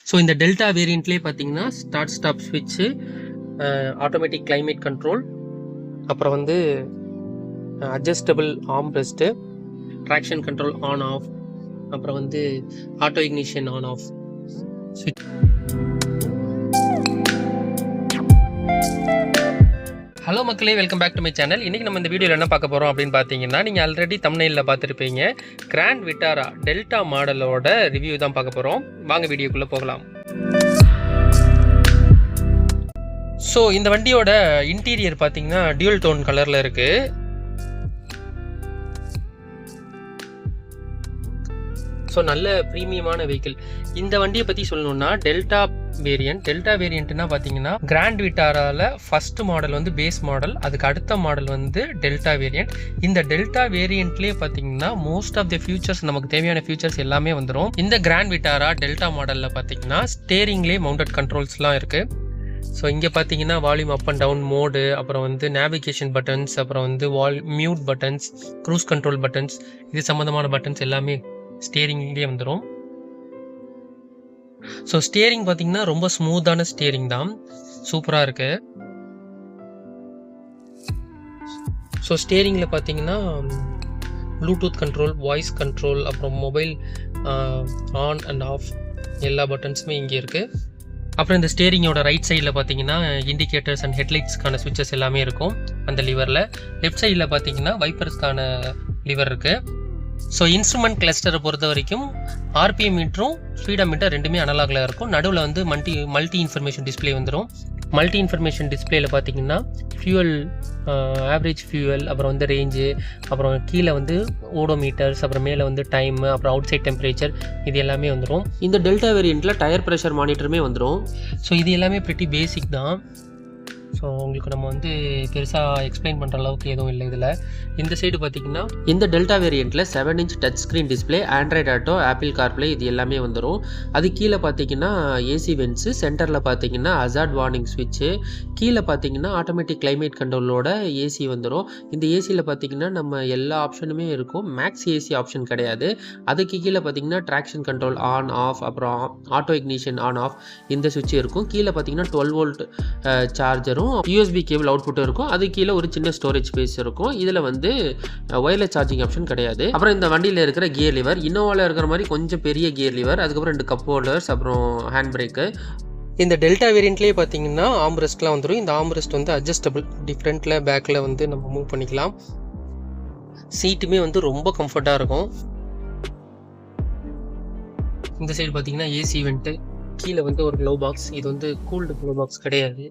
So இந்த delta வேரியண்ட்லேயே பார்த்தீங்கன்னா ஸ்டார்ட் ஸ்டாப் ஸ்விட்ச்சு, ஆட்டோமேட்டிக் கிளைமேட் கண்ட்ரோல், அப்புறம் வந்து adjustable arm rest, traction control on off, அப்புறம் வந்து ஆட்டோ இக்னிஷன் ஆன் ஆஃப் ஸ்விட்ச். ஹலோ மக்களே, welcome back to my channel. இன்றைக்கி நம்ம இந்த வீடியோவில் என்ன பார்க்க போகிறோம் அப்படின்னு பார்த்தீங்கன்னா, நீங்கள் ஆல்ரெடி தம்ப்நெயிலில் பார்த்துருப்பீங்க, கிராண்ட் விட்டாரா டெல்டா மாடலோட ரிவ்யூ தான் பார்க்க போகிறோம். வாங்க வீடியோக்குள்ளே போகலாம். ஸோ இந்த வண்டியோட இன்டீரியர் பார்த்தீங்கன்னா டியூல் டோன் கலரில் இருக்குது. ஸோ நல்ல ப்ரீமியமான வெஹிக்கிள். இந்த வண்டியை பற்றி சொல்லணுன்னா டெல்டா வேரியண்ட்னா பார்த்தீங்கன்னா கிராண்ட் விட்டாராவில் ஃபர்ஸ்ட் மாடல் வந்து பேஸ் மாடல், அதுக்கு அடுத்த மாடல் வந்து டெல்டா வேரியண்ட். இந்த டெல்டா வேரியண்ட்லேயே பார்த்தீங்கன்னா மோஸ்ட் ஆஃப் த ஃபியூச்சர்ஸ், நமக்கு தேவையான ஃபியூச்சர்ஸ் எல்லாமே வந்துடும். இந்த கிராண்ட் விட்டாரா டெல்டா மாடலில் பார்த்தீங்கன்னா ஸ்டேரிங்லேயே மவுண்டட் கண்ட்ரோல்ஸ்லாம் இருக்குது. ஸோ இங்கே பார்த்தீங்கன்னா volume up and down mode, அப்புறம் வந்து நேவிகேஷன் பட்டன்ஸ், அப்புறம் வந்து mute buttons, cruise control buttons, இது சம்மந்தமான பட்டன்ஸ் எல்லாமே ஸ்டேரிங்லேயே வந்துடும். ஸோ ஸ்டேரிங் பார்த்தீங்கன்னா ரொம்ப ஸ்மூத்தான ஸ்டேரிங் தான், சூப்பராக இருக்கு. ஸோ ஸ்டேரிங்கில் பார்த்தீங்கன்னா ப்ளூடூத் கண்ட்ரோல், வாய்ஸ் கண்ட்ரோல், அப்புறம் மொபைல் ஆன் அண்ட் ஆஃப் எல்லா பட்டன்ஸுமே இங்கே இருக்குது. அப்புறம் இந்த ஸ்டேரிங்கோட ரைட் சைடில் பார்த்தீங்கன்னா இண்டிகேட்டர்ஸ் அண்ட் ஹெட்லைட்ஸ்க்கான சுவிட்சஸ் எல்லாமே இருக்கும் அந்த லிவரில். லெஃப்ட் சைடில் பார்த்தீங்கன்னா வைப்பர்ஸ்க்கான லிவர் இருக்குது. ஸோ இன்ஸ்ட்ருமெண்ட் கிளஸ்டரை பொறுத்த வரைக்கும் ஆர்பிஎம் மீட்டரும் ஸ்பீடா மீட்டர் ரெண்டுமே அனலாகில் இருக்கும். நடுவில் வந்து மல்டி இன்ஃபர்மேஷன் டிஸ்பிளே வந்துடும். மல்டி இன்ஃபர்மேஷன் டிஸ்பிளேயில் பார்த்தீங்கன்னா ஃபியூவல், ஆவரேஜ் ஃபியூவல், அப்புறம் வந்து ரேஞ்சு, அப்புறம் கீழே வந்து ஓடோமீட்டர்ஸ், அப்புறம் மேலே வந்து டைம், அப்புறம் அவுட் சைட் டெம்பரேச்சர், இது எல்லாமே வந்துடும். இந்த டெல்டா வேரியண்ட்டில் டயர் ப்ரெஷர் மானிட்டருமே வந்துடும். ஸோ இது எல்லாமே ப்ரிட்டி பேசிக் தான். ஸோ உங்களுக்கு நம்ம வந்து பெருசாக எக்ஸ்பிளைன் பண்ணுற அளவுக்கு எதுவும் இல்லை இதில். இந்த சைடு பார்த்தீங்கன்னா இந்த டெல்டா வேரியண்ட்டில் 7 inch touch screen display, Android auto, Apple CarPlay, இது எல்லாமே வந்துடும். அது கீழே பார்த்தீங்கன்னா ஏசி வென்ட்ஸு, சென்டரில் பார்த்தீங்கன்னா ஹசார்ட் வார்னிங் ஸ்விட்சு, கீழே பார்த்தீங்கன்னா ஆட்டோமேட்டிக் கிளைமேட் கண்ட்ரோலோட ஏசி வந்துடும். இந்த ஏசியில் பார்த்தீங்கன்னா நம்ம எல்லா ஆப்ஷனுமே இருக்கும். மேக்ஸ் ஏசி ஆப்ஷன் கிடையாது. அதுக்கு கீழே பார்த்தீங்கன்னா ட்ராக்ஷன் கண்ட்ரோல் ஆன் ஆஃப், அப்புறம் ஆட்டோ இக்னிஷன் ஆன் ஆஃப், இந்த சுவிட்ச் இருக்கும். கீழே பார்த்தீங்கன்னா 12 வோல்ட் சார்ஜரும் யூஎஸ்பி கேபிள் அவுட்புட்டும் இருக்கும். அது கீழே ஒரு சின்ன ஸ்டோரேஜ் ஸ்பேஸ் இருக்கும். இதில் வந்து ஒயர்லெஸ் சார்ஜிங் ஆப்ஷன் கிடையாது. அப்புறம் இந்த வண்டியில் இருக்கிற கியர் லிவர் இன்னோவாவில் இருக்கிற மாதிரி கொஞ்சம் பெரிய கியர் லிவர், அதுக்கப்புறம் 2 கப் ஹோல்டர்ஸ், அப்புறம் ஹேண்ட் பிரேக்கு. இந்த டெல்டா வேரியண்ட்லேயே பார்த்தீங்கன்னா ஆம்ரெஸ்ட்லாம் வந்துடும். இந்த ஆம்ரெஸ்ட் வந்து அட்ஜஸ்டபிள், டிஃப்ரெண்ட்டில் பேக்கில் வந்து நம்ம மூவ் பண்ணிக்கலாம். சீட்டுமே வந்து ரொம்ப கம்ஃபர்ட்டாக இருக்கும். இந்த சைடு பார்த்தீங்கன்னா ஏசி வெண்ட்டு, கீழே வந்து ஒரு க்ளோ பாக்ஸ், இது வந்து கூல்டு க்ளோ பாக்ஸ் கிடையாது.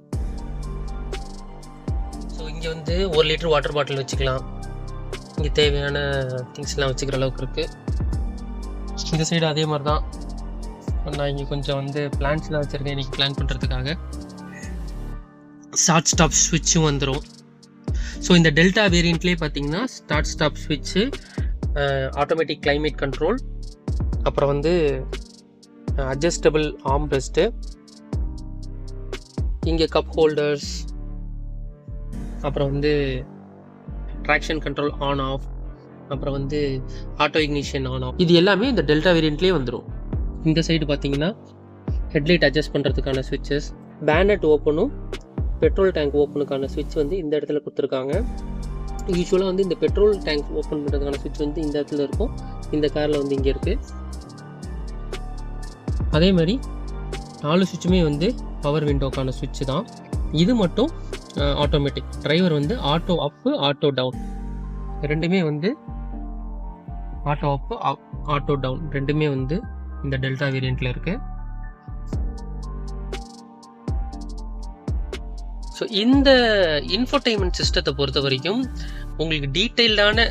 ஸோ இங்கே வந்து 1 லிட்டர் வாட்டர் பாட்டில் வச்சுக்கலாம். இங்கே தேவையான திங்ஸ்லாம் வச்சுக்கிற அளவுக்கு இருக்குது. இந்த சைடு அதே மாதிரி தான். நான் இங்கே கொஞ்சம் வந்து பிளான்ஸ்லாம் வச்சுருக்கேன் இன்றைக்கி பிளான் பண்ணுறதுக்காக. ஸ்டார்ட் ஸ்டாப் ஸ்விட்சும் வந்துடும். ஸோ இந்த டெல்டா வேரியண்ட்லேயே பார்த்தீங்கன்னா ஸ்டார்ட் ஸ்டாப் ஸ்விட்சு, ஆட்டோமேட்டிக் கிளைமேட் கண்ட்ரோல், அப்புறம் வந்து அட்ஜஸ்டபிள் ஆர்ம் ரெஸ்ட்டு, இங்கே கப் ஹோல்டர்ஸ், அப்புறம் வந்து ட்ராக்ஷன் கண்ட்ரோல் ஆன் ஆஃப், அப்புறம் வந்து ஆட்டோ இக்னிஷன் ஆன் ஆஃப், இது எல்லாமே இந்த டெல்டா வேரியண்ட்லேயே வந்துடும். இந்த சைடு பார்த்தீங்கன்னா ஹெட்லைட் அட்ஜஸ்ட் பண்ணுறதுக்கான ஸ்விட்சஸ், பேனட் ஓப்பனும் பெட்ரோல் டேங்க் ஓப்பனுக்கான ஸ்விட்ச் வந்து இந்த இடத்துல கொடுத்துருக்காங்க. யூஸ்வலாக வந்து இந்த பெட்ரோல் டேங்க் ஓப்பன் பண்ணுறதுக்கான ஸ்விட்ச் வந்து இந்த இடத்துல இருக்கும். இந்த காரில் வந்து இங்கே இருக்குது. அதே மாதிரி 4 சுவிட்சுமே வந்து பவர் விண்டோக்கான சுவிட்சு தான். இது மட்டும் ஆட்டோமேட்டிக். டிரைவர் வந்து ஆட்டோ அப்பு, ஆட்டோ டவுன், ரெண்டுமே வந்து ஆட்டோ அப்பு, ஆட்டோ டவுன் ரெண்டுமே வந்து இந்த டெல்டா வேரியண்ட்டில் இருக்குது. ஸோ இந்த இன்ஃபோடெயின்மெண்ட் சிஸ்டத்தை பொறுத்த வரைக்கும் உங்களுக்கு டீட்டெயில்டான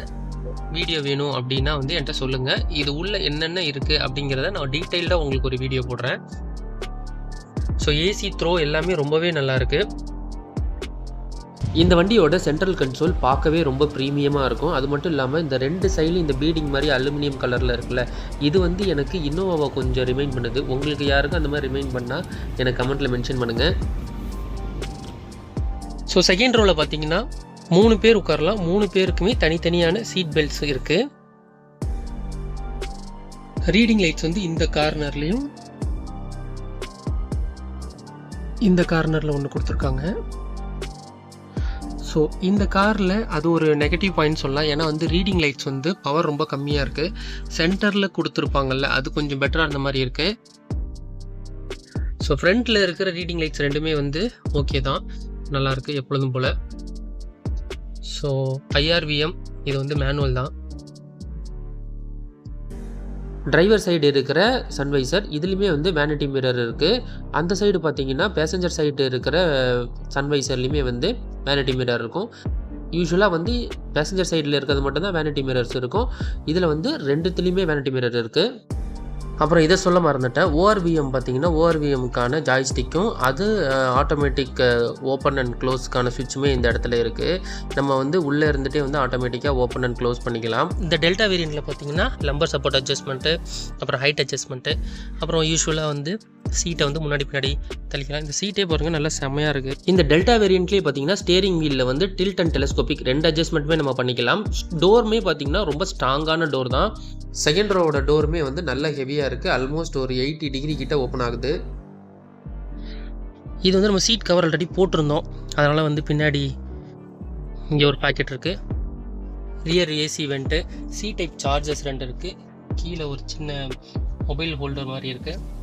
வீடியோ வேணும் அப்படின்னா வந்து என்கிட்ட சொல்லுங்கள். இது உள்ள என்னென்ன இருக்குது அப்படிங்கிறத நான் டீட்டெயில்டாக உங்களுக்கு ஒரு வீடியோ போடுறேன். ஸோ ஏசி த்ரோ எல்லாமே ரொம்பவே நல்லாயிருக்கு. இந்த வண்டியோட சென்ட்ரல் கன்சோல் பார்க்கவே ரொம்ப ப்ரீமியமாக இருக்கும். அது மட்டும் இல்லாமல் இந்த 2 சைட்லையும் இந்த பீடிங் மாதிரி அலுமினியம் கலரில் இருக்குல்ல, இது வந்து எனக்கு இன்னோவாவை கொஞ்சம் ரிமைண்ட் பண்ணுது. உங்களுக்கு யாருக்கும் அந்த மாதிரி ரிமைண்ட் பண்ணால் எனக்கு கமெண்ட்டில் மென்ஷன் பண்ணுங்கள். ஸோ செகண்ட் ரோவில் பார்த்தீங்கன்னா 3 பேர் உட்காரலாம். 3 பேருக்குமே தனித்தனியான சீட் பெல்ட்ஸ் இருக்குது. ரீடிங் லைட்ஸ் வந்து இந்த கார்னர்லேயும் இந்த கார்னரில் ஒன்று கொடுத்துருக்காங்க. ஸோ இந்த காரில் அது ஒரு நெகட்டிவ் பாயிண்ட் சொல்லலாம். ஏன்னா வந்து ரீடிங் லைட்ஸ் வந்து பவர் ரொம்ப கம்மியாக இருக்குது. சென்டரில் கொடுத்துருப்பாங்கல்ல, அது கொஞ்சம் பெட்டராக இருந்த மாதிரி இருக்குது. ஸோ ஃப்ரண்ட்டில் இருக்கிற ரீடிங் லைட்ஸ் ரெண்டுமே வந்து ஓகே தான், நல்லாயிருக்கு எப்பொழுதும் போல். ஸோ IRVM இது வந்து மேனுவல் தான். டிரைவர் சைடு இருக்கிற சன்வைசர் இதுலேயுமே வந்து வேனிட்டி மிரர் இருக்குது. அந்த சைடு பார்த்தீங்கன்னா பேசஞ்சர் சைடு இருக்கிற சன்வைசர்லேயுமே வந்து வேனிட்டி மிரர் இருக்கும். யூஸ்வலாக வந்து பேசஞ்சர் சைடில் இருக்கிறது மட்டும்தான் வேனிட்டி மிரர்ஸ் இருக்கும். இதில் வந்து ரெண்டுத்துலேயுமே வேனிட்டி மிரர் இருக்குது. அப்புறம் இதை சொல்ல மறந்துட்டேன், ORVM பார்த்தீங்கன்னா ORVMக்கான ஜாய்ஸ்டிக்கும் அது ஆட்டோமேட்டிக் ஓப்பன் அண்ட் க்ளோஸ்க்கான சுவிட்சுமே இந்த இடத்துல இருக்குது. நம்ம வந்து உள்ளே இருந்துகிட்டே வந்து ஆட்டோமேட்டிக்காக ஓப்பன் அண்ட் க்ளோஸ் பண்ணிக்கலாம். இந்த டெல்டா வேரியண்ட்டில் பார்த்தீங்கன்னா லம்பர் சப்போர்ட் அட்ஜஸ்ட்மெண்ட்டு, அப்புறம் ஹைட் அட்ஜஸ்ட்மெண்ட்டு, அப்புறம் யூஸ்வலாக வந்து சீட்டை வந்து முன்னாடி பின்னாடி தள்ளிக்கலாம். இந்த சீட்டே பாருங்கள் நல்லா செம்மையாக இருக்குது. இந்த டெல்டா வேரியண்ட்லேயே பார்த்தீங்கன்னா ஸ்டேரிங் வீலில் வந்து டில்ட் அண்ட் டெலஸ்கோபிக் 2 அட்ஜஸ்ட்மெண்ட்டுமே நம்ம பண்ணிக்கலாம். டோருமே பார்த்தீங்கன்னா ரொம்ப ஸ்ட்ராங்கான டோர் தான். செகண்ட் ரோவோட டோருமே வந்து நல்ல ஹெவியாக இருக்குது. ஆல்மோஸ்ட் ஒரு 80 டிகிரி கிட்ட ஓப்பன் ஆகுது. இது வந்து நம்ம சீட் கவர் ஆல்ரெடி போட்டிருந்தோம், அதனால் வந்து பின்னாடி இங்கே ஒரு பாக்கெட் இருக்குது. Rear AC vent, C type charges 2 இருக்குது. கீழே ஒரு சின்ன மொபைல் ஹோல்டர் மாதிரி இருக்குது.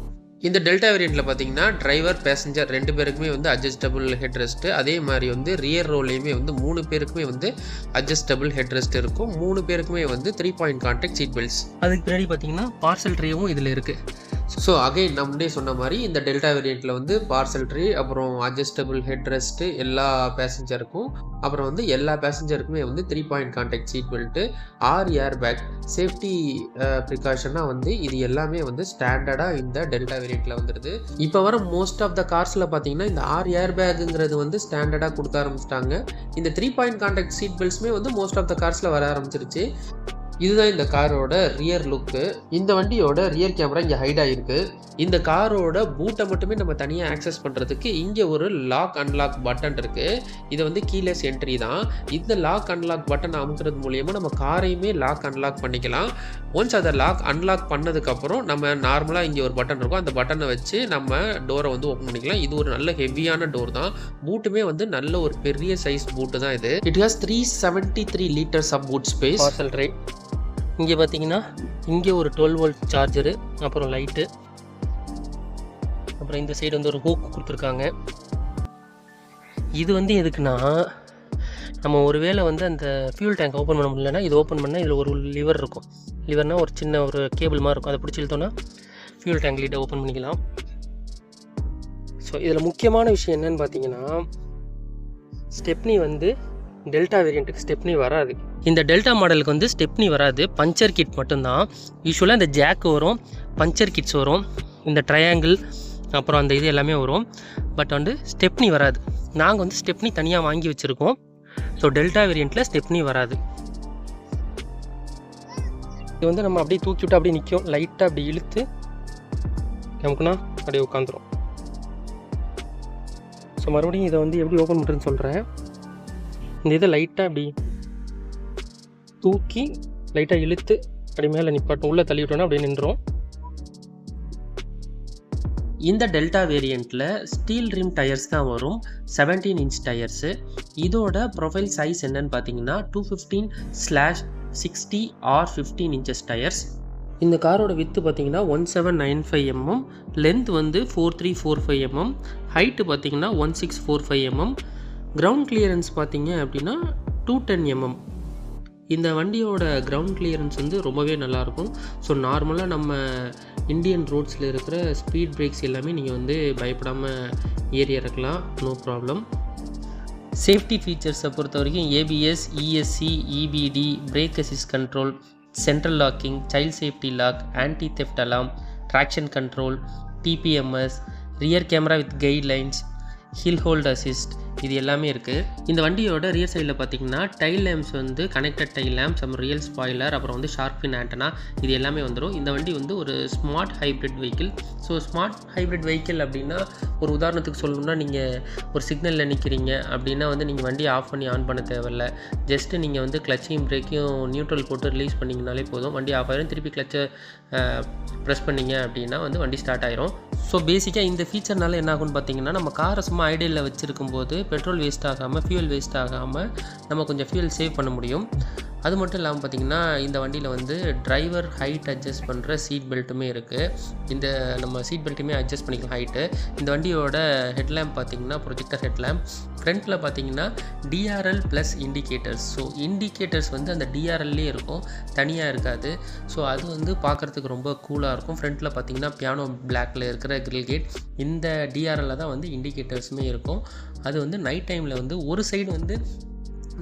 இந்த டெல்டா வேரியண்ட்டில் பார்த்தீங்கன்னா டிரைவர் பேசஞ்சர் 2 பேருக்குமே வந்து அட்ஜஸ்டபிள் ஹெட் ரெஸ்ட்டு, அதே மாதிரி வந்து ரியர் ரோலையுமே வந்து 3 பேருக்குமே வந்து அட்ஜஸ்டபிள் ஹெட் ரெஸ்ட் இருக்கும். 3 பேருக்குமே வந்து 3 பாயிண்ட் கான்டாக்ட் சீட் பெல்ட்ஸ். அதுக்கு பின்னாடி பார்த்தீங்கன்னா பார்சல் ட்ரேவும் இதில் இருக்குது. ஸோ அகைன் நம்மளே சொன்ன மாதிரி இந்த டெல்டா வேரியண்ட்டில் வந்து பார்சல் ட்ரே, அப்புறம் அட்ஜஸ்டபிள் ஹெட் ரெஸ்ட்டு எல்லா பேசஞ்சருக்கும், அப்புறம் வந்து எல்லா பேசஞ்சருக்குமே வந்து 3 point contact seat belt, 6 air bag, safety ப்ரிகாஷனாக வந்து இது எல்லாமே வந்து ஸ்டாண்டர்டாக இந்த டெல்டா வேரியண்ட்டில் வந்துடுது. இப்போ வர மோஸ்ட் ஆஃப் த கார்ஸில் பார்த்தீங்கன்னா இந்த 6 ஏர் பேக்குங்கிறது வந்து ஸ்டாண்டர்டாக கொடுக்க ஆரம்பிச்சிட்டாங்க. இந்த 3 பாயிண்ட் கான்டாக்ட் சீட் பெல்ட்ஸுமே வந்து மோஸ்ட் ஆஃப் த கார்ஸில் வர ஆரம்பிச்சிருச்சு. இதுதான் இந்த காரோட ரியர் லுக்கு. இந்த வண்டியோட ரியர் கேமரா இங்கே ஹைட் ஆகிருக்கு. இந்த காரோட பூட்டை மட்டுமே நம்ம தனியாக ஆக்சஸ் பண்ணுறதுக்கு இங்கே ஒரு லாக் அன்லாக் பட்டன் இருக்குது. இது வந்து கீலெஸ் என்ட்ரி தான். இந்த லாக் அன்லாக் பட்டன் அமுக்கிறது மூலியமாக நம்ம காரையுமே லாக் அன்லாக் பண்ணிக்கலாம். ஒன்ஸ் அதை லாக் அன்லாக் பண்ணதுக்கப்புறம் நம்ம நார்மலாக இங்கே ஒரு பட்டன் இருக்கும், அந்த பட்டனை வச்சு நம்ம டோரை வந்து ஓப்பன் பண்ணிக்கலாம். இது ஒரு நல்ல ஹெவியான டோர் தான். பூட்டுமே வந்து நல்ல ஒரு பெரிய சைஸ் பூட்டு தான் இது. It has 373 litres of boot space. Parcel tray இங்கே பார்த்தீங்கன்னா இங்கே ஒரு 12 வோல்ட் சார்ஜரு, அப்புறம் லைட்டு, அப்புறம் இந்த சைடு வந்து ஒரு ஹூக் கொடுத்துருக்காங்க. இது வந்து எதுக்குன்னா நம்ம ஒரு வேளை வந்து அந்த ஃபியூல் டேங்க் ஓப்பன் பண்ண முடியலன்னா இது ஓப்பன் பண்ணால் இதில் ஒரு லிவர் இருக்கும். லிவர்னால் ஒரு சின்ன ஒரு கேபிள் மாதிரி இருக்கும், அதை பிடிச்சி இழுத்தோன்னா ஃபியூல் டேங்க் லீட்டை ஓப்பன் பண்ணிக்கலாம். ஸோ இதில் முக்கியமான விஷயம் என்னென்னு பார்த்தீங்கன்னா ஸ்டெப்னி வந்து டெல்டா வேரியண்ட்டுக்கு ஸ்டெப்னி வராது. இந்த டெல்டா மாடலுக்கு வந்து ஸ்டெப்னி வராது, பஞ்சர் கிட் மட்டும்தான். யூஸ்வலாக இந்த ஜாக்கு வரும், பஞ்சர் கிட்ஸ் வரும், இந்த ட்ரையாங்கிள், அப்புறம் அந்த இது எல்லாமே வரும். பட் வந்து ஸ்டெப்னி வராது. நாங்கள் வந்து ஸ்டெப்னி தனியாக வாங்கி வச்சுருக்கோம். ஸோ டெல்டா வேரியண்ட்டில் ஸ்டெப்னி வராது. இது வந்து நம்ம அப்படியே தூக்கி விட்டு அப்படியே நிற்கும், லைட்டாக அப்படி இழுத்து நமக்குன்னா அப்படியே உட்காந்துரும். ஸோ மறுபடியும் இதை வந்து எப்படி ஓப்பன் பண்ணுறதுன்னு சொல்கிறேன். இந்த இதை லைட்டாக அப்படி தூக்கி லைட்டாக இழுத்து அப்படி மேலே நிப்பாட்டும், உள்ளே தள்ளி விட்டோன்னா அப்படியே நின்றோம். இந்த டெல்டா வேரியண்ட்டில் ஸ்டீல் ரிம் டயர்ஸ் தான் வரும், 17 இன்ச் டயர்ஸு. இதோட ப்ரொஃபைல் சைஸ் என்னன்னு பார்த்தீங்கன்னா 215/60 or 15 இன்ச்சஸ் டயர்ஸ். இந்த காரோட வித்து பார்த்தீங்கன்னா 1795 mm, லென்த் வந்து 4345 mm, ஹைட்டு பார்த்தீங்கன்னா 1645 mm, கிரவுண்ட் கிளியரன்ஸ் பார்த்தீங்க அப்படின்னா 210 mm. இந்த வண்டியோட கிரவுண்ட் கிளியரன்ஸ் வந்து ரொம்பவே நல்லாயிருக்கும். ஸோ நார்மலாக நம்ம இந்தியன் ரோட்ஸில் இருக்கிற ஸ்பீட் பிரேக்ஸ் எல்லாமே நீங்கள் வந்து பயப்படாமல் ஏறி இறக்கலாம், நோ ப்ராப்ளம். சேஃப்டி ஃபீச்சர்ஸை பொறுத்த வரைக்கும் ABS, ESC, EBD, brake assist control, central locking, child safety lock, anti theft alarm, traction control, TPMS, rear camera with guidelines, hill hold assist, இது எல்லாமே இருக்குது. இந்த வண்டியோட ரியர் சைடில் பார்த்தீங்கன்னா டைல் லேம்ப்ஸ் வந்து கனெக்டட் டைல் லேம்ப்ஸ், அப்புறம் ரியல் ஸ்பாய்லர், அப்புறம் வந்து ஷார்க் ஃபின் ஆண்டனா, இது எல்லாமே வந்துடும். இந்த வண்டி வந்து ஒரு smart hybrid vehicle. So smart hybrid vehicle அப்படின்னா, ஒரு உதாரணத்துக்கு சொல்லணும்னா, நீங்கள் ஒரு சிக்னலில் நிற்கிறீங்க அப்படின்னா வந்து நீங்கள் வண்டியை ஆஃப் பண்ணி ஆன் பண்ண தேவையில்ல. ஜஸ்ட்டு நீங்கள் வந்து கிளச்சையும் பிரேக்கையும் நியூட்ரல் போட்டு ரிலீஸ் பண்ணிங்கனாலே போதும், வண்டி ஆஃப் ஆயிரும். திருப்பி கிளச்சை ப்ரெஸ் பண்ணிங்க அப்படின்னா வந்து வண்டி ஸ்டார்ட் ஆயிரும். ஸோ பேசிக்காக இந்த ஃபீச்சர்னால என்ன ஆகும்னு பார்த்தீங்கன்னா, நம்ம காரை சும்மா ஐடியலில் வச்சுருக்கும் போது பெட்ரோல் வேஸ்ட் ஆகாமல், ஃபியூல் வேஸ்ட் ஆகாமல் நம்ம கொஞ்சம் ஃபியூல் சேவ் பண்ண முடியும். அது மட்டும் இல்லாமல் பார்த்திங்கன்னா, இந்த வண்டியில் வந்து டிரைவர் ஹைட் அட்ஜஸ்ட் பண்ணுற சீட் பெல்ட்டுமே இருக்குது. இந்த நம்ம சீட் பெல்ட்டுமே அட்ஜஸ்ட் பண்ணிக்கலாம் ஹைட்டு. இந்த வண்டியோட ஹெட்லேம்ப் பார்த்திங்கன்னா ப்ரொஜெக்டர் ஹெட்லேம்ப். ஃப்ரண்ட்டில் பார்த்திங்கன்னா TRL plus indicators. So indicators வந்து அந்த டிஆர்எல்லே இருக்கும், தனியாக இருக்காது. ஸோ அது வந்து பார்க்குறதுக்கு ரொம்ப கூலாக இருக்கும். ஃப்ரண்ட்டில் பார்த்திங்கன்னா பியானோ பிளாக்கில் இருக்கிற கிரில் கேட், இந்த டிஆர்எல்ல தான் வந்து இண்டிகேட்டர்ஸுமே இருக்கும். அது வந்து நைட் டைமில் வந்து ஒரு சைடு வந்து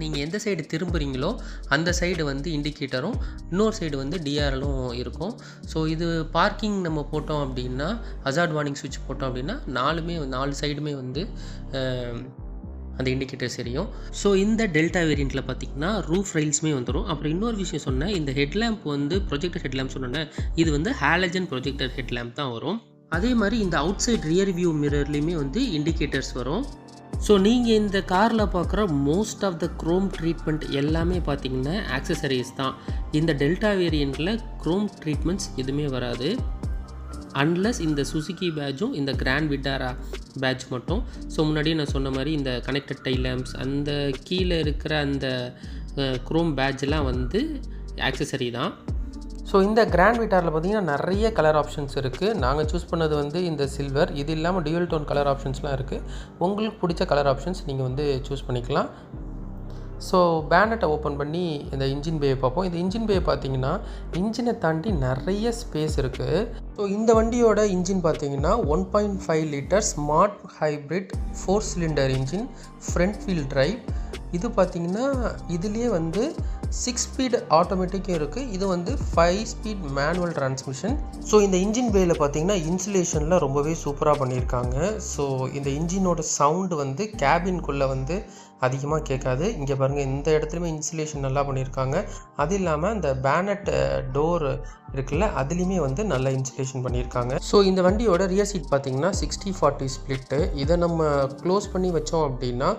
நீங்கள் எந்த சைடு திரும்புகிறீங்களோ அந்த சைடு வந்து இண்டிகேட்டரும், இன்னொரு சைடு வந்து டிஆர்எலும் இருக்கும். ஸோ இது பார்க்கிங் நம்ம போட்டோம் அப்படின்னா, ஹசார்ட் வார்னிங் சுவிட்ச் போட்டோம் அப்படின்னா, நாலு சைடுமே வந்து அந்த இண்டிகேட்டர்ஸ் எரியும். ஸோ இந்த டெல்டா வேரியண்ட்டில் பார்த்திங்கன்னா ரூஃப் ரைல்ஸுமே வந்துடும். அப்புறம் இன்னொரு விஷயம் சொன்னேன், இந்த ஹெட்லேம்ப் வந்து ப்ரொஜெக்டர் ஹெட்லேம்ப் சொன்னேன், இது வந்து ஹாலஜன் ப்ரொஜெக்டர் ஹெட்லேம்ப் தான் வரும். அதே மாதிரி இந்த அவுட் சைட் ரியர் வியூ மிரர்லேயுமே வந்து இண்டிகேட்டர்ஸ் வரும். ஸோ நீங்கள் இந்த காரில் பார்க்குற most of the chrome treatment எல்லாமே பார்த்திங்கன்னா ஆக்சசரிஸ் தான். இந்த டெல்டா வேரியண்ட்டில் க்ரோம் ட்ரீட்மெண்ட்ஸ் எதுவுமே வராது, அன்லஸ் இந்த சுசுகி பேட்சும் இந்த கிராண்ட் விட்டாரா பேட்ச் மட்டும். ஸோ முன்னாடியே நான் சொன்ன மாதிரி இந்த கனெக்டட் டைல் லேம்ப்ஸ், அந்த கீழே இருக்கிற அந்த க்ரோம் பேட்ச்லாம் வந்து ஆக்சசரி தான். ஸோ இந்த கிராண்ட் விட்டாரில் பார்த்திங்கன்னா நிறைய கலர் ஆப்ஷன்ஸ் இருக்குது. நாங்கள் சூஸ் பண்ணது வந்து இந்த சில்வர். இது இல்லாமல் டியூவல் டோன் கலர் ஆப்ஷன்ஸ்லாம் இருக்குது. உங்களுக்கு பிடிச்ச கலர் ஆப்ஷன்ஸ் நீங்கள் வந்து சூஸ் பண்ணிக்கலாம். ஸோ பேனட்டை ஓப்பன் பண்ணி இந்த இன்ஜின் பேயை பார்ப்போம். இந்த இன்ஜின் பேயை பார்த்தீங்கன்னா இன்ஜினை தாண்டி நிறைய ஸ்பேஸ் இருக்குது. ஸோ இந்த வண்டியோட இன்ஜின் பார்த்தீங்கன்னா 1.5 litre smart hybrid 4 cylinder engine, front wheel drive. இது பார்த்திங்கன்னா இதுலேயே வந்து 6 ஸ்பீட் ஆட்டோமேட்டிக்கும் இருக்குது, இது வந்து 5 ஸ்பீட் மேனுவல் டிரான்ஸ்மிஷன். ஸோ இந்த இன்ஜின் பேயில் பார்த்தீங்கன்னா இன்சுலேஷனில் ரொம்பவே சூப்பராக பண்ணியிருக்காங்க. ஸோ இந்த இன்ஜினோட சவுண்டு வந்து கேபின்குள்ளே வந்து அதிகமாக கேட்காது. இங்கே பாருங்கள், இந்த இடத்துலையுமே இன்சுலேஷன் நல்லா பண்ணியிருக்காங்க. அது இல்லாமல் இந்த பேனட் டோர் இருக்குல்ல, அதுலேயுமே வந்து நல்ல இன்சுலேஷன் பண்ணியிருக்காங்க. ஸோ இந்த வண்டியோட ரியர் சீட் பார்த்தீங்கன்னா 60-40 ஸ்ப்ளிட்டு. இதை நம்ம க்ளோஸ் பண்ணி வச்சோம் அப்படின்னா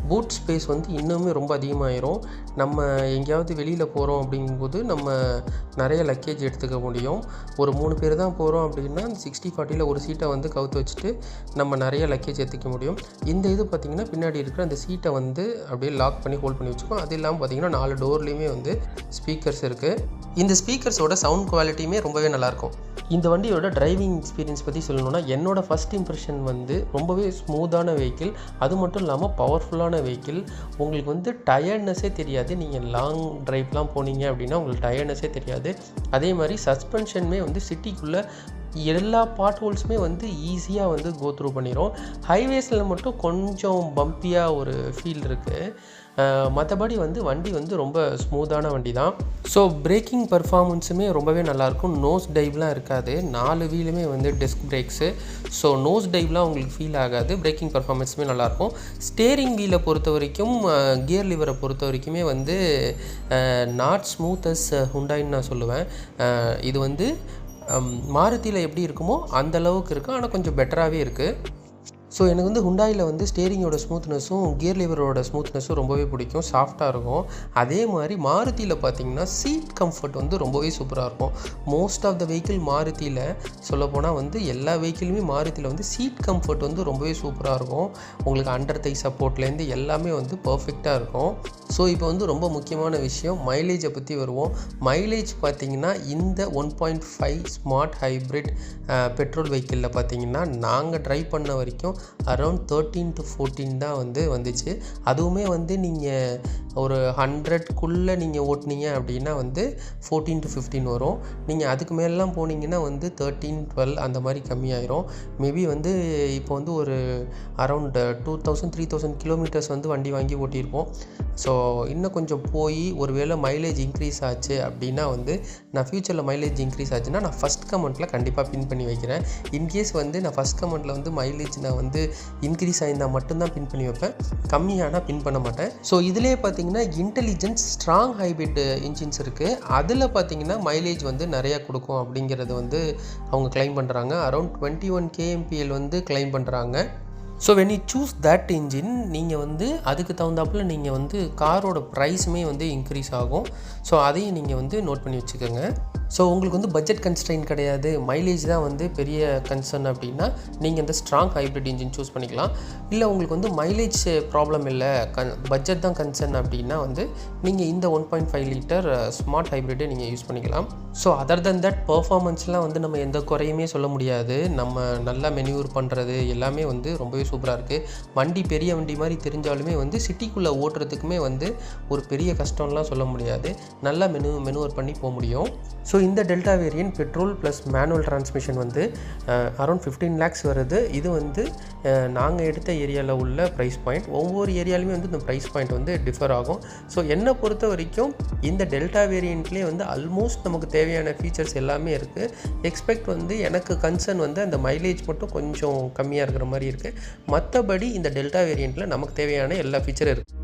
பூட் ஸ்பேஸ் வந்து இன்னுமே ரொம்ப அதிகமாகிடும். நம்ம எங்கேயாவது வெளியில் போகிறோம் அப்படிங்கும்போது நம்ம நிறைய லக்கேஜ் எடுத்துக்க முடியும். ஒரு 3 பேர் தான் போகிறோம் அப்படின்னா 60-40ல் ஒரு சீட்டை வந்து கவுத்து வச்சுட்டு நம்ம நிறைய லக்கேஜ் எடுத்துக்க முடியும். இந்த இது பார்த்திங்கன்னா பின்னாடி இருக்கிற அந்த சீட்டை வந்து அப்படியே லாக் பண்ணி ஹோல்ட் பண்ணி வச்சுக்கோம். அது இல்லாமல் பார்த்திங்கன்னா 4 டோர்லேயுமே வந்து ஸ்பீக்கர்ஸ் இருக்குது. இந்த ஸ்பீக்கர்ஸோட சவுண்ட் குவாலிட்டியுமே ரொம்பவே நல்லாயிருக்கும். இந்த வண்டியோட டிரைவிங் எக்ஸ்பீரியன்ஸ் பற்றி சொல்லணும்னா, என்னோட ஃபஸ்ட் இம்ப்ரெஷன் வந்து ரொம்பவே ஸ்மூத்தான வெஹிக்கிள். அது மட்டும் இல்லாமல் பவர்ஃபுல்லான வெஹிக்கிள். உங்களுக்கு வந்து டயர்ட்னஸே தெரியாது. நீங்கள் லாங் ட்ரைவ்லாம் போனீங்க அப்படின்னா உங்களுக்கு டயர்ட்னஸே தெரியாது. அதே மாதிரி சஸ்பென்ஷனுமே வந்து சிட்டிக்குள்ளே எல்லா பாட் ஹோல்ஸுமே வந்து ஈஸியாக வந்து கோ த்ரூ பண்ணிடும். ஹைவேஸில் மட்டும் கொஞ்சம் பம்பியாக ஒரு ஃபீல் இருக்குது. மற்றபடி வந்து வண்டி வந்து ரொம்ப ஸ்மூத்தான வண்டி தான். ஸோ பிரேக்கிங் பர்ஃபார்மன்ஸுமே ரொம்பவே நல்லாயிருக்கும். நோஸ் டைவ்லாம் இருக்காது. 4 வீலுமே வந்து டிஸ்க் பிரேக்ஸு. ஸோ நோஸ் டைவ்லாம் உங்களுக்கு ஃபீல் ஆகாது. பிரேக்கிங் பர்ஃபார்மன்ஸுமே நல்லாயிருக்கும். ஸ்டேரிங் வீலை பொறுத்த வரைக்கும், கியர் லிவரை பொறுத்த வரைக்குமே வந்து நாட் ஸ்மூத் அஸ் ஹுண்டாயின்னு நான் சொல்லுவேன். இது வந்து மாருதியில் எப்படி இருக்குமோ அந்த அளவுக்கு இருக்குது, ஆனால் கொஞ்சம் பெட்டராகவே இருக்குது. ஸோ எனக்கு வந்து ஹுண்டாயில் வந்து ஸ்டேரிங்கோட ஸ்மூத்னஸும் கியர் லிவரோட ஸ்மூத்னஸும் ரொம்பவே பிடிக்கும், சாஃப்டாக இருக்கும். அதே மாதிரி மாருதியில் பார்த்திங்கன்னா சீட் கம்ஃபர்ட் வந்து ரொம்பவே சூப்பராக இருக்கும். மோஸ்ட் ஆஃப் த வெஹிக்கிள் மாருதியில் சொல்லப்போனால் வந்து எல்லா வெஹிக்கிளுமே மாருதியில் வந்து சீட் கம்ஃபர்ட் வந்து ரொம்பவே சூப்பராக இருக்கும். உங்களுக்கு அண்டர் தை சப்போர்ட்லேருந்து எல்லாமே வந்து பர்ஃபெக்டாக இருக்கும். ஸோ இப்போ வந்து ரொம்ப முக்கியமான விஷயம், மைலேஜை பற்றி வருவோம். மைலேஜ் பார்த்திங்கன்னா இந்த 1.5 ஸ்மார்ட் ஹைப்ரிட் பெட்ரோல் வெஹிக்கிளில் பார்த்திங்கன்னா நாங்கள் ட்ரைவ் பண்ண வரைக்கும் அரௌண்ட் 13 to 14 தான் வந்து வந்துச்சு. அதுவுமே வந்து நீங்கள் ஒரு 100க்குள்ளே நீங்கள் ஓட்டினீங்க அப்படின்னா வந்து 14 to 15 வரும். நீங்கள் அதுக்கு மேலாம் போனீங்கன்னா வந்து 13, 12 அந்த மாதிரி கம்மியாயிரும். மேபி வந்து இப்போ வந்து ஒரு அரௌண்ட் 2000-3000 கிலோமீட்டர்ஸ் வந்து வண்டி வாங்கி ஓட்டியிருப்போம். ஸோ இன்னும் கொஞ்சம் போய் ஒரு வேளை மைலேஜ் இன்க்ரீஸ் ஆச்சு அப்படின்னா வந்து நான் ஃப்யூச்சரில் மைலேஜ் இன்க்ரீஸ் ஆச்சுன்னா நான் ஃபஸ்ட் கமெண்ட்டில் கண்டிப்பாக பின் பண்ணி வைக்கிறேன். இன்கேஸ் வந்து நான் ஃபஸ்ட் கமெண்ட்டில் வந்து மைலேஜ் நான் வந்து வந்து இன்க்ரீஸ் ஆயிருந்தால் மட்டும்தான் பின் பண்ணி வைப்பேன், கம்மியானால் பின் பண்ண மாட்டேன். ஸோ இதிலே பார்த்தீங்கன்னா இன்டெலிஜென்ஸ் ஸ்ட்ராங் ஹைப்ரிட் இன்ஜின்ஸ் இருக்குது. அதில் பார்த்தீங்கன்னா மைலேஜ் வந்து நிறையா கொடுக்கும் அப்படிங்கிறது வந்து அவங்க கிளைம் பண்ணுறாங்க. அரௌண்ட் 21 kmpl வந்து கிளைம் பண்ணுறாங்க. So when you choose that engine, நீங்கள் வந்து அதுக்கு தகுந்தாப்பில் நீங்கள் வந்து காரோட ப்ரைஸுமே வந்து இன்க்ரீஸ் ஆகும். ஸோ அதையும் நீங்கள் வந்து நோட் பண்ணி வச்சுக்கோங்க. ஸோ உங்களுக்கு வந்து பட்ஜெட் கன்ஸ்ட்ரெயின் கிடையாது, மைலேஜ் தான் வந்து பெரிய கன்சர்ன் அப்படின்னா நீங்கள் இந்த ஸ்ட்ராங் ஹைப்ரிட் இன்ஜின் சூஸ் பண்ணிக்கலாம். இல்லை உங்களுக்கு வந்து மைலேஜ் ப்ராப்ளம் இல்லை, பட்ஜெட் தான் கன்சர்ன் அப்படின்னா வந்து நீங்கள் இந்த 1.5 லிட்டர் ஸ்மார்ட் ஹைப்ரிட்டை நீங்கள் யூஸ் பண்ணிக்கலாம். ஸோ அதர் தென் தட் பர்ஃபார்மன்ஸ்லாம் வந்து நம்ம எந்த குறையுமே சொல்ல முடியாது. நம்ம நல்லா மெனியூர் பண்ணுறது எல்லாமே வந்து ரொம்பவே சூப்பராக இருக்குது. வண்டி பெரிய வண்டி மாதிரி தெரிஞ்சாலுமே வந்து சிட்டிக்குள்ளே ஓட்டுறதுக்குமே வந்து ஒரு பெரிய கஷ்டம்லாம் சொல்ல முடியாது. நல்லா மெனுவர் பண்ணி போக முடியும். ஸோ இந்த delta variant petrol plus manual transmission வந்து அரௌண்ட் 15 lakhs வருது. இது வந்து நாங்கள் எடுத்த ஏரியாவில் உள்ள ப்ரைஸ் பாயிண்ட். ஒவ்வொரு ஏரியாலுமே வந்து இந்த ப்ரைஸ் பாயிண்ட் வந்து டிஃபர் ஆகும். ஸோ என்னை பொறுத்த வரைக்கும் இந்த டெல்டா வேரியண்ட்லேயே வந்து ஆல்மோஸ்ட் நமக்கு தேவையான ஃபீச்சர்ஸ் எல்லாமே இருக்குது. எக்ஸ்பெக்ட் வந்து எனக்கு கன்சர்ன் வந்து அந்த மைலேஜ் மட்டும் கொஞ்சம் கம்மியாக இருக்கிற மாதிரி இருக்குது. மற்றபடி இந்த டெல்டா வேரியண்ட்டில் நமக்கு தேவையான எல்லா ஃபீச்சரும் இருக்குது.